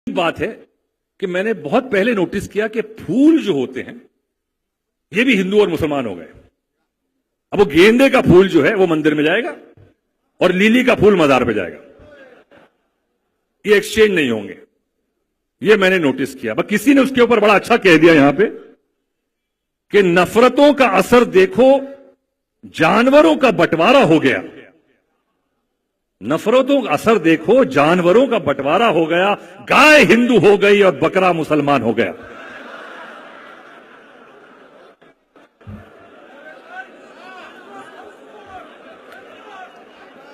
بات ہے کہ میں نے بہت پہلے نوٹس کیا کہ پھول جو ہوتے ہیں یہ بھی ہندو اور مسلمان ہو گئے. اب وہ گیندے کا پھول جو ہے وہ مندر میں جائے گا اور لیلی کا پھول مزار پہ جائے گا. یہ ایکسچینج نہیں ہوں گے. یہ میں نے نوٹس کیا. بس کسی نے اس کے اوپر بڑا اچھا کہہ دیا یہاں پہ کہ نفرتوں کا اثر دیکھو جانوروں کا بٹوارا ہو گیا. نفرتوں کا اثر دیکھو جانوروں کا بٹوارا ہو گیا. گائے ہندو ہو گئی اور بکرا مسلمان ہو گیا.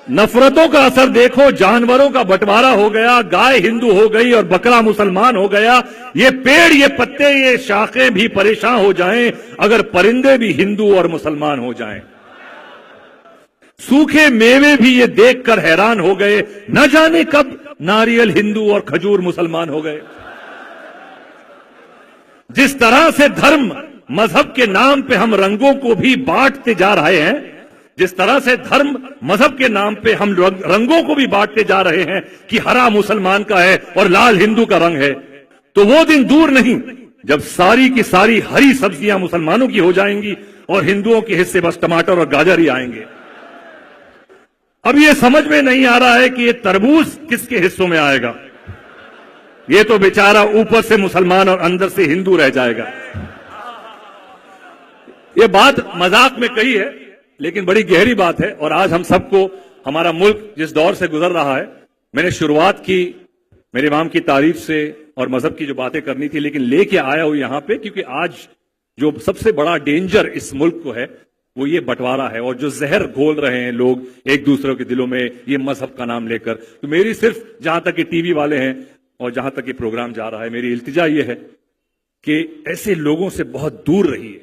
نفرتوں کا اثر دیکھو جانوروں کا بٹوارا ہو گیا. گائے ہندو ہو گئی اور بکرا مسلمان ہو گیا. یہ پیڑ یہ پتے یہ شاخیں بھی پریشان ہو جائیں اگر پرندے بھی ہندو اور مسلمان ہو جائیں. سوکھے میوے بھی یہ دیکھ کر حیران ہو گئے نہ جانے کب ناریل ہندو اور کھجور مسلمان ہو گئے. جس طرح سے دھرم مذہب کے نام پہ ہم رنگوں کو بھی بانٹتے جا رہے ہیں, جس طرح سے دھرم مذہب کے نام پہ ہم رنگوں کو بھی بانٹتے جا رہے ہیں کہ ہرا مسلمان کا ہے اور لال ہندو کا رنگ ہے, تو وہ دن دور نہیں جب ساری کی ساری ہری سبزیاں مسلمانوں کی ہو جائیں گی اور ہندوؤں کے حصے بس ٹماٹر اور گاجر ہی آئیں گے. اب یہ سمجھ میں نہیں آ رہا ہے کہ یہ تربوز کس کے حصوں میں آئے گا. یہ تو بیچارہ اوپر سے مسلمان اور اندر سے ہندو رہ جائے گا. یہ بات مذاق میں کہی ہے لیکن بڑی گہری بات ہے. اور آج ہم سب کو ہمارا ملک جس دور سے گزر رہا ہے, میں نے شروعات کی میرے امام کی تعریف سے اور مذہب کی جو باتیں کرنی تھی, لیکن لے کے آیا ہوں یہاں پہ کیونکہ آج جو سب سے بڑا ڈینجر اس ملک کو ہے وہ یہ بٹوارا ہے, اور جو زہر گھول رہے ہیں لوگ ایک دوسرے کے دلوں میں یہ مذہب کا نام لے کر. تو میری صرف جہاں تک کہ ٹی وی والے ہیں اور جہاں تک یہ پروگرام جا رہا ہے, میری التجا یہ ہے کہ ایسے لوگوں سے بہت دور رہیے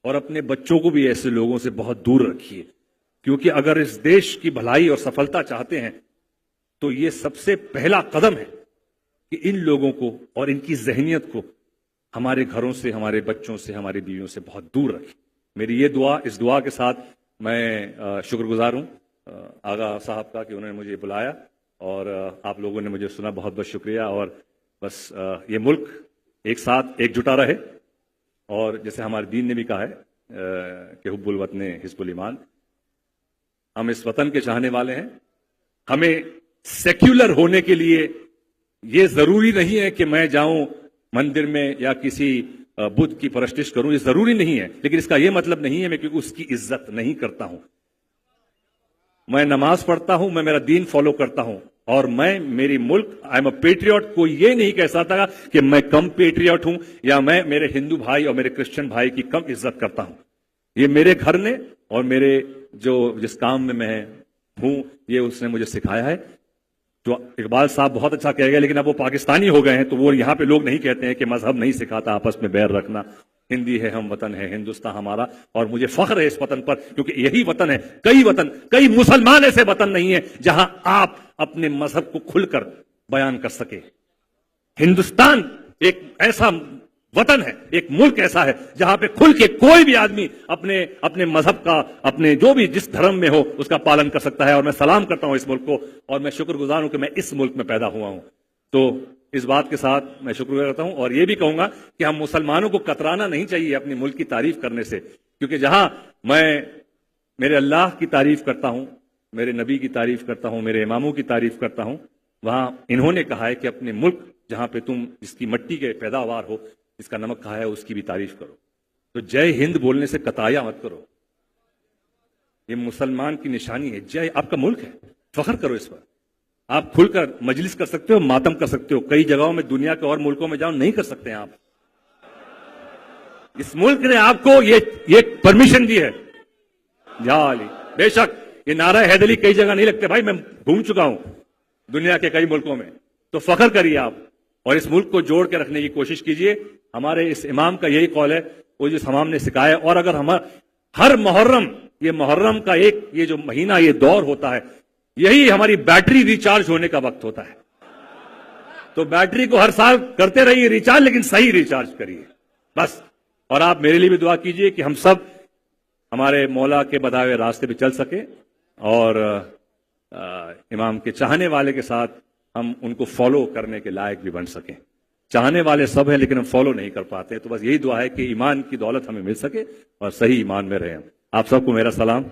اور اپنے بچوں کو بھی ایسے لوگوں سے بہت دور رکھیے, کیونکہ اگر اس دیش کی بھلائی اور سفلتا چاہتے ہیں تو یہ سب سے پہلا قدم ہے کہ ان لوگوں کو اور ان کی ذہنیت کو ہمارے گھروں سے, ہمارے بچوں سے, ہماری بیویوں سے بہت دور رکھیں. میری یہ دعا, اس دعا کے ساتھ میں شکر گزار ہوں آغا صاحب کا کہ انہوں نے مجھے بلایا اور آپ لوگوں نے مجھے سنا. بہت بہت شکریہ. اور بس یہ ملک ایک ساتھ ایک جٹا رہے, اور جیسے ہمارے دین نے بھی کہا ہے کہ حب الوطن حزب الایمان, ہم اس وطن کے چاہنے والے ہیں. ہمیں سیکولر ہونے کے لیے یہ ضروری نہیں ہے کہ میں جاؤں مندر میں یا کسی بدھ کی پرستش کروں, یہ ضروری نہیں ہے, لیکن اس کا یہ مطلب نہیں ہے میں کہ اس کی عزت نہیں کرتا ہوں. میں نماز پڑھتا ہوں, میں میرا دین فالو کرتا ہوں, اور میں میری ملک آئی ایم اے پیٹریوٹ. کوئی یہ نہیں کہہ سکتا کہ میں کم پیٹریوٹ ہوں یا میں میرے ہندو بھائی اور میرے کرسچن بھائی کی کم عزت کرتا ہوں. یہ میرے گھر نے اور میرے جو جس کام میں ہوں یہ اس نے مجھے سکھایا ہے. جو اقبال صاحب بہت اچھا کہہ گئے, لیکن اب وہ پاکستانی ہو گئے ہیں تو وہ یہاں پہ لوگ نہیں کہتے ہیں کہ مذہب نہیں سکھاتا آپس میں بیر رکھنا. ہندی ہے, ہم وطن ہے, ہندوستان ہمارا, اور مجھے فخر ہے اس وطن پر کیونکہ یہی وطن ہے. کئی مسلمان ایسے وطن نہیں ہے جہاں آپ اپنے مذہب کو کھل کر بیان کر سکے. ہندوستان ایک ایسا وطن ہے, ایک ملک ایسا ہے جہاں پہ کھل کے کوئی بھی آدمی اپنے مذہب کا, اپنے جو بھی جس دھرم میں ہو اس کا پالن کر سکتا ہے. اور میں سلام کرتا ہوں اس ملک کو, اور میں شکر گزار ہوں کہ میں اس ملک میں پیدا ہوا ہوں. تو اس بات کے ساتھ میں شکر گزار کرتا ہوں, اور یہ بھی کہوں گا کہ ہم مسلمانوں کو کترانا نہیں چاہیے اپنے ملک کی تعریف کرنے سے, کیونکہ جہاں میں میرے اللہ کی تعریف کرتا ہوں, میرے نبی کی تعریف کرتا ہوں, میرے اماموں کی تعریف کرتا ہوں, وہاں انہوں نے کہا ہے کہ اپنے ملک جہاں پہ تم جس کی مٹی کے پیداوار ہو, جس کا نمک کھایا ہے, اس کی بھی تعریف کرو. تو جے ہند بولنے سے قطایا مت کرو, یہ مسلمان کی نشانی ہے. جے آپ کا ملک ہے, فخر کرو اس پر. آپ کھل کر مجلس کر سکتے ہو, ماتم کر سکتے ہو. کئی جگہوں میں دنیا کے اور ملکوں میں جاؤ نہیں کر سکتے ہیں آپ. اس ملک نے آپ کو یہ پرمیشن دی ہے. یا علی, بے شک یہ نعرہ حیدری کئی جگہ نہیں لگتے بھائی, میں گھوم چکا ہوں دنیا کے کئی ملکوں میں. تو فخر کریے آپ اور اس ملک کو جوڑ کے رکھنے کی کوشش کیجئے. ہمارے اس امام کا یہی قول ہے, وہ جس امام نے سکھایا. اور اگر ہر محرم, یہ محرم کا ایک یہ جو مہینہ یہ دور ہوتا ہے, یہی ہماری بیٹری ریچارج ہونے کا وقت ہوتا ہے. تو بیٹری کو ہر سال کرتے رہیے ریچارج, لیکن صحیح ریچارج کریے بس. اور آپ میرے لیے بھی دعا کیجئے کہ ہم سب ہمارے مولا کے بتائے ہوئے راستے پہ چل سکے اور امام کے چاہنے والے کے ساتھ ہم ان کو فالو کرنے کے لائق بھی بن سکیں. چاہنے والے سب ہیں لیکن ہم فالو نہیں کر پاتے. تو بس یہی دعا ہے کہ ایمان کی دولت ہمیں مل سکے اور صحیح ایمان میں رہیں. آپ سب کو میرا سلام.